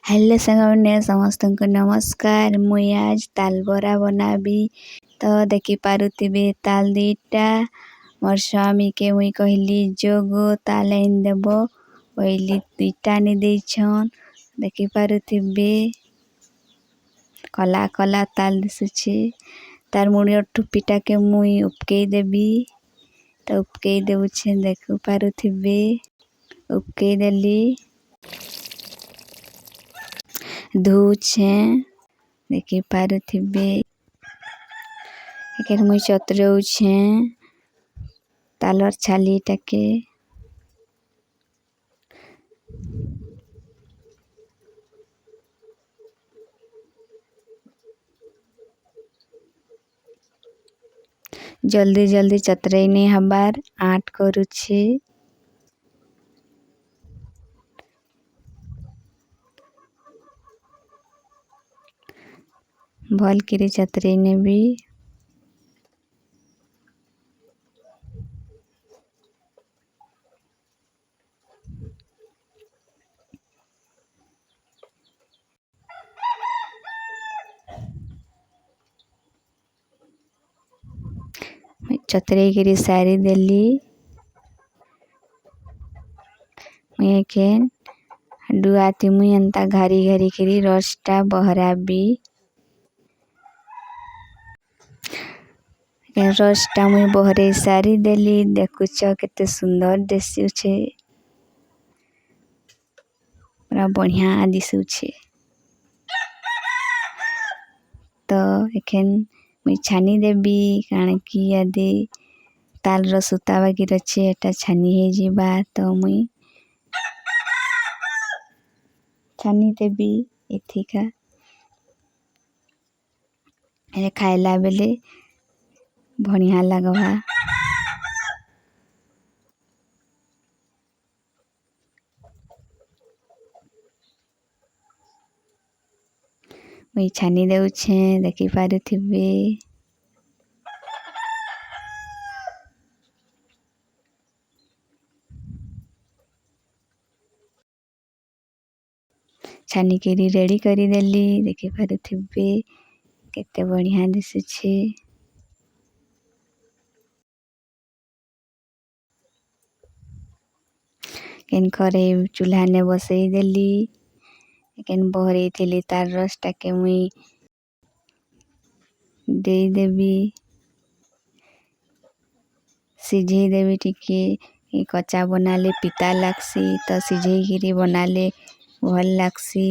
Hello साଙ୍ଗମାନେ ସମସ୍ତଙ୍କୁ ନମସ୍କାର। ମୁଇଁ ଆଜ ତାଲ ବରା ବନାବି। ତ ଦେଖିପାରୁଥିବେ ତାଲ ଦୁଇଟା। ମୋର ସ୍ୱାମୀକେ ମୁଇଁ କହିଲି ଯୋଗ ତାଲ ଆଣି ଦେବ କହିଲି ଦୁଇଟା ଆଣି ଦେଇଛନ୍। ଦେଖିପାରୁଥିବେ କଲା କଲା ତାଲ ଦିଶୁଛି। ତାର ମୁଣିର ଟୁପିଟାକେ ମୁଇଁ ଉପକେଇ ଦେବି। ତ ଉପକେଇ ଦେଉଛେ ଦେଖିପାରୁଥିବେ ଉପକେଇ ଦେଲି। ଧୋଉଛେ ଦେଖିପାରୁଥିବେ। ଏକେ ମୁଇଁ ଚତୁରଉଛେ ତାଲର ଛାଲିଟାକେ। ଜଲ୍ଦି ଜଲ୍ଦି ଚତୁରେଇ ନେଇ ହବାର ଆଣ୍ଟ କରୁଛି। ଭଲ କିରି ଚତୁରେଇ ନେବି। ଚତୁରେଇ କିରି ସାରି ଦେଲି। ମୁଇଁ ଏକେ ଡୁଆତି ମୁଇଁ ଏନ୍ତା ଘାରି ଘାରି କିରି ରସଟା ବହରାବି। ରସଟା ମୁଇଁ ବହରେଇ ସାରି ଦେଲି। ଦେଖୁଛ କେତେ ସୁନ୍ଦର ଦିଶୁଛେ। ପୁରା ବଢ଼ିଆ ଦିଶୁଛେ। ତ ଏଖେନ୍ ମୁଇଁ ଛାନି ଦେବି କାଣା କି ଆଦି ତାଲର ସୂତା ବାଗିର ଅଛେ ଏଟା ଛାନି ହେଇଯିବା। ତ ମୁଇଁ ଛାନି ଦେବି ଏଥିକା। ଏ ଖାଇଲା ବେଲେ ବଢ଼ିଆ ଲାଗବା। ମୁଇଁ ଛାନି ଦେଉଛେ ଦେଖିପାରୁଥିବେ। ଛାନିକିରି ରେଡ଼ି କରିଦେଲି। ଦେଖିପାରୁଥିବେ କେତେ ବଢ଼ିଆ ଦିଶୁଛେ। କେନ୍ କରେଇ ଚୁଲ୍ହାନେ ବସେଇ ଦେଲି। କେନ୍ ବହରେଇଥିଲି ତାର ରସଟାକେ ମୁଇଁ ଦେଇଦେବି। ସିଝେଇ ଦେବି ଟିକେ। କଚା ବନାଲେ ପିତା ଲାଗ୍ସି ତ ସିଝେଇକିରି ବନାଲେ ଭଲ ଲାଗ୍ସି।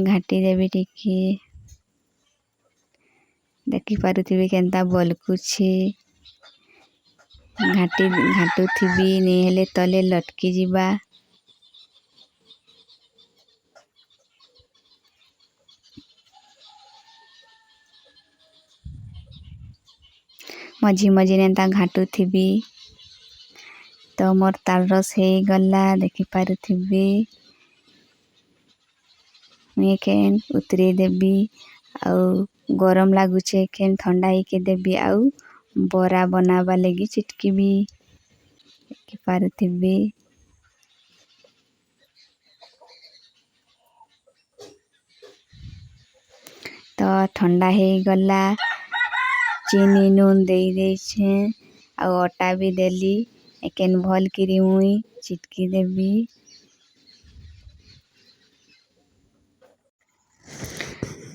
ଘାଟି ଦେବି ଟିକେ। ଦେଖିପାରୁଥିବେ କେନ୍ତା ବଲକୁଛି। ଘାଟୁଥିବି ନି ହେଲେ ତଲେ ଲଟକି ଯିବା। ମଝି ମଝିରେ ଏନ୍ତା ଘାଟୁଥିବି। ତ ମୋର ତାଲ ରସ ହେଇଗଲା ଦେଖିପାରୁଥିବେ। ମୁଇଁ ଏଖେନ୍ ଉତରେଇ ଦେବି। ଆଉ ଗରମ ଲାଗୁଛେ ଏଖେନ୍ ଥଣ୍ଡା ହେଇକେ ଦେବି। ଆଉ ବରା ବନାବା ଲାଗି ଚିଟକିବି। ଦେଖିପାରୁଥିବେ। ତ ଥଣ୍ଡା ହେଇଗଲା। ଚିନି ନୁନ ଦେଇ ଦେଇଛେ। ଆଉ ଅଟା ବି ଦେଲି। ଏକେନ୍ ଭଲ କିରି ମୁଇଁ ଚିଟକି ଦେବି।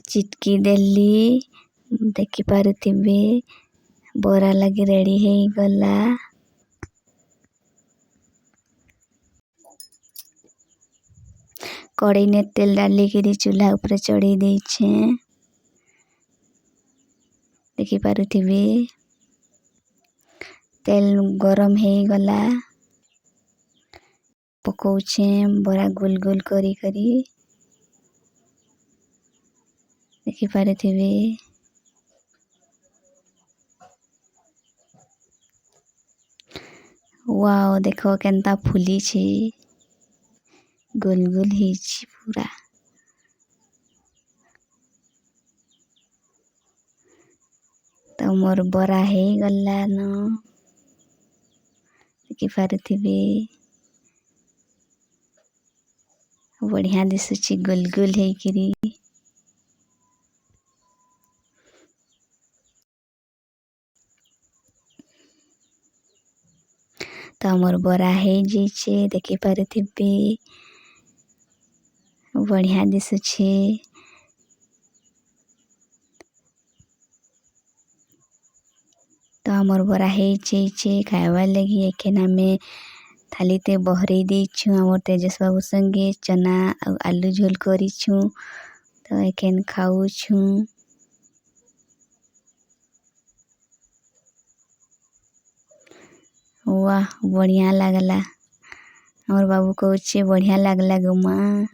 ଚିଟକି ଦେଲି ଦେଖିପାରୁଥିବେ। ବରା ଲାଗି ରେଡ଼ି ହେଇଗଲା। କଡ଼େଇନେ ତେଲ ଡାଲିକିରି ଚୁଲ୍ହା ଉପରେ ଚଢ଼େଇ ଦେଇଛେ। ଦେଖିପାରୁଥିବେ ତେଲ ଗରମ ହେଇଗଲା। ପକଉଛେ ବରା ଗୋଲ ଗୋଲ କରି କରି। ଦେଖିପାରୁଥିବେ। ୱାଓ ଦେଖ କେନ୍ତା ଫୁଲିଛି। ଗୋଲ ଗୋଲ ହେଇଛି ପୁରା। ତ ମୋର ବରା ହେଇଗଲାନ। ଦେଖିପାରୁଥିବେ। बढ़िया दिशुची गोल गोल ହେଇକିରି। ତ ଆମର ବରା ହେଇଯାଇଛେ ଦେଖିପାରୁଥିବେ बढ़िया दिशुଛେ। ତ ଆମର ବରା ହେଇଯାଇଛେ ଖାଇବାର୍ ଲାଗି ଏଖେନ୍ ଆମେ ଥାଲିତେ ବହରେଇ ଦେଇଛୁଁ ଆମର ତେଜସ୍ ବାବୁ संगे चना ଆଉ आलू झोल କରିଛୁଁ। ତ ଏଖେନ୍ ଖାଉଛୁଁ। वाह बढ़िया लागला। हमर बाबू कହୁछे बढ़िया लागला गो माँ।